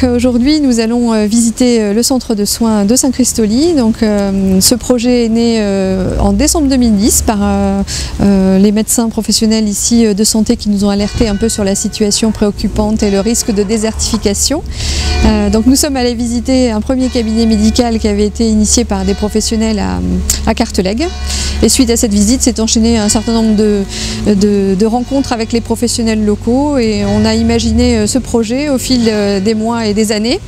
Donc aujourd'hui nous allons visiter le centre de soins de Saint-Christoly. Donc ce projet est né en décembre 2010 par les médecins professionnels ici de santé qui nous ont alertés un peu sur la situation préoccupante et le risque de désertification. Donc nous sommes allés visiter un premier cabinet médical qui avait été initié par des professionnels à Cartelègue. Et suite à cette visite s'est enchaîné un certain nombre de rencontres avec les professionnels locaux et on a imaginé ce projet au fil des mois et des années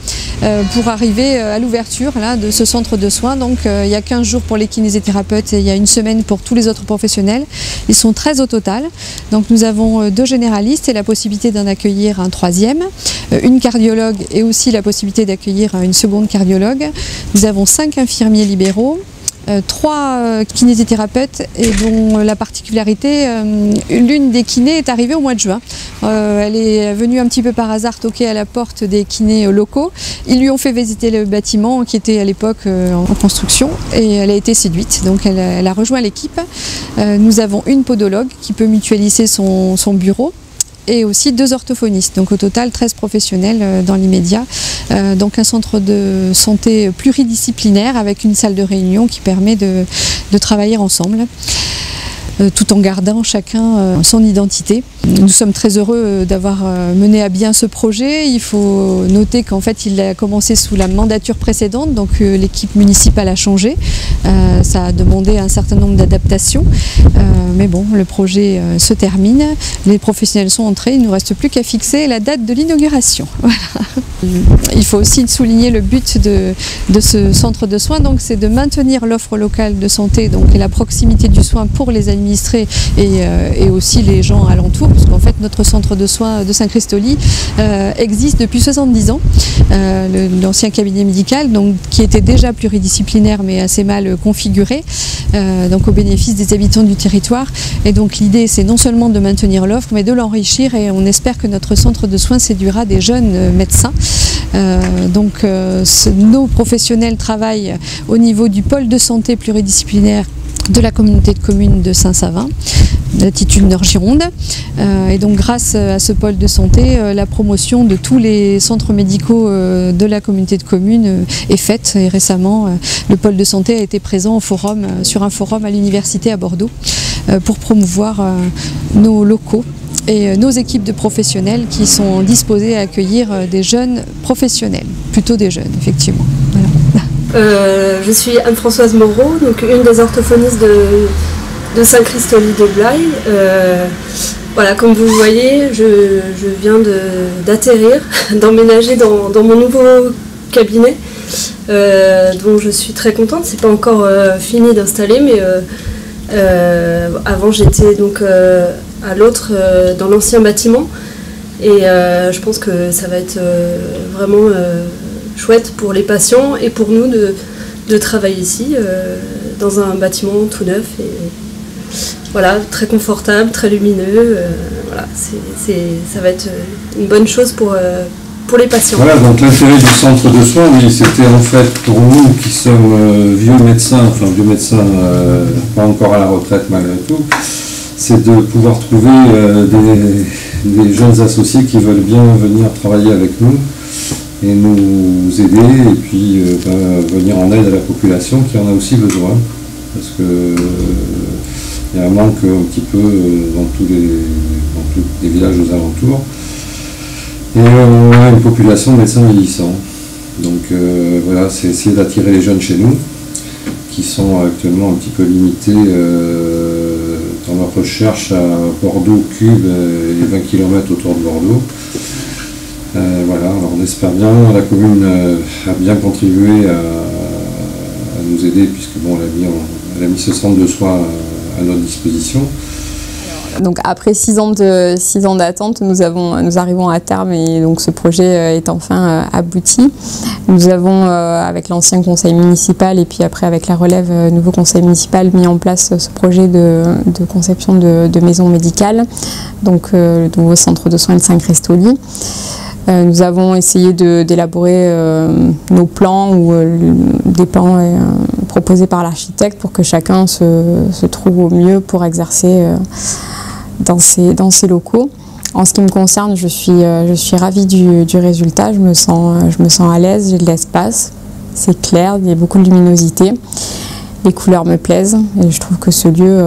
pour arriver à l'ouverture de ce centre de soins. Donc il y a 15 jours pour les kinésithérapeutes et il y a une semaine pour tous les autres professionnels. Ils sont 13 au total. Donc nous avons 2 généralistes et la possibilité d'en accueillir un 3e, une cardiologue et aussi la possibilité d'accueillir une seconde cardiologue. Nous avons 5 infirmiers libéraux, 3 kinésithérapeutes et dont la particularité, l'une des kinés est arrivée au mois de juin. Elle est venue un petit peu par hasard toquer à la porte des kinés locaux. Ils lui ont fait visiter le bâtiment qui était à l'époque en construction et elle a été séduite. Donc elle a rejoint l'équipe. Nous avons une podologue qui peut mutualiser son bureau et aussi 2 orthophonistes, donc au total 13 professionnels dans l'immédiat. Donc un centre de santé pluridisciplinaire avec une salle de réunion qui permet de travailler ensemble, tout en gardant chacun son identité. Nous sommes très heureux d'avoir mené à bien ce projet. Il faut noter qu'en fait il a commencé sous la mandature précédente, donc l'équipe municipale a changé. Ça a demandé un certain nombre d'adaptations, mais bon, le projet se termine, les professionnels sont entrés, il ne nous reste plus qu'à fixer la date de l'inauguration. Voilà. Il faut aussi souligner le but de ce centre de soins, donc c'est de maintenir l'offre locale de santé donc, et la proximité du soin pour les administrés et aussi les gens alentours, parce qu'en fait notre centre de soins de Saint-Christoly existe depuis 70 ans, l'ancien cabinet médical donc, qui était déjà pluridisciplinaire mais assez mal configuré, donc au bénéfice des habitants du territoire. Et donc l'idée c'est non seulement de maintenir l'offre mais de l'enrichir et on espère que notre centre de soins séduira des jeunes médecins. Nos professionnels travaillent au niveau du pôle de santé pluridisciplinaire de la communauté de communes de Saint-Savin, latitude Nord-Gironde. Et donc grâce à ce pôle de santé, la promotion de tous les centres médicaux de la communauté de communes est faite. Et récemment, le pôle de santé a été présent sur un forum à l'université à Bordeaux pour promouvoir nos locaux et nos équipes de professionnels qui sont disposés à accueillir des jeunes professionnels, plutôt des jeunes effectivement. Voilà. Je suis Anne-Françoise Moreau, donc une des orthophonistes de Saint-Christoly de Blaye. Voilà, comme vous voyez, je viens d'atterrir, d'emménager dans mon nouveau cabinet, dont je suis très contente. C'est pas encore fini d'installer, mais avant j'étais donc à l'autre, dans l'ancien bâtiment, et je pense que ça va être vraiment chouette pour les patients et pour nous de travailler ici dans un bâtiment tout neuf et voilà, très confortable, très lumineux. Voilà, ça va être une bonne chose pour les patients. Voilà, donc l'intérêt du centre de soins, oui, c'était en fait pour nous qui sommes vieux médecins, pas encore à la retraite malgré tout, c'est de pouvoir trouver des jeunes associés qui veulent bien venir travailler avec nous et nous aider et puis venir en aide à la population qui en a aussi besoin, parce que il y a un manque un petit peu dans tous les villages aux alentours et on a une population de médecins vieillissants, donc voilà, c'est essayer d'attirer les jeunes chez nous qui sont actuellement un petit peu limités dans leur recherche à Bordeaux, Cube et 20 km autour de Bordeaux. Voilà, alors on espère bien, la commune a bien contribué à nous aider puisque bon, elle a mis ce centre de soins à notre disposition. Donc après 6 ans d'attente, nous arrivons à terme et donc ce projet est enfin abouti. Nous avons, avec l'ancien conseil municipal et puis après avec la relève nouveau conseil municipal, mis en place ce projet de conception de maison médicale, donc le nouveau centre de soins de Saint-Christoly. Nous avons essayé d'élaborer nos plans ou des plans proposés par l'architecte pour que chacun se trouve au mieux pour exercer dans ces locaux. En ce qui me concerne, je suis ravie du résultat, je me sens à l'aise, j'ai de l'espace, c'est clair, il y a beaucoup de luminosité. Les couleurs me plaisent et je trouve que ce lieu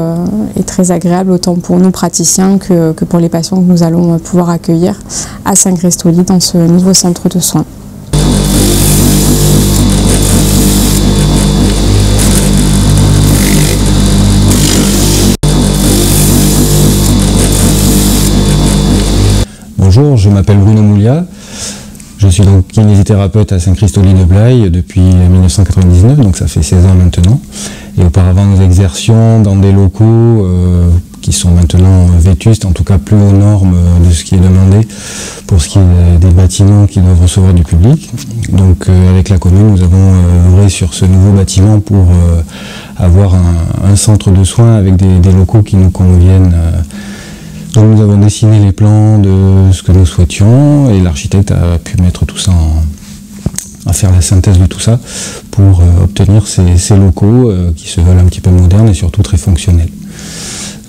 est très agréable autant pour nous praticiens que pour les patients que nous allons pouvoir accueillir à Saint-Christoli dans ce nouveau centre de soins. Bonjour, je m'appelle Bruno Moulia. Je suis donc kinésithérapeute à Saint-Christoli de Blaye depuis 1999, donc ça fait 16 ans maintenant. Et auparavant, nous exercions dans des locaux qui sont maintenant vétustes, en tout cas plus aux normes de ce qui est demandé pour ce qui est des bâtiments qui doivent recevoir du public. Donc avec la commune, nous avons œuvré sur ce nouveau bâtiment pour avoir un centre de soins avec des locaux qui nous conviennent. Donc nous avons dessiné les plans de ce que nous souhaitions et l'architecte a pu mettre tout ça à faire la synthèse de tout ça pour obtenir ces locaux qui se veulent un petit peu modernes et surtout très fonctionnels.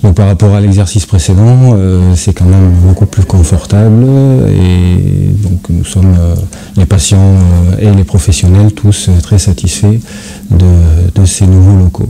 Donc par rapport à l'exercice précédent, c'est quand même beaucoup plus confortable et donc nous sommes, les patients et les professionnels, tous très satisfaits de ces nouveaux locaux.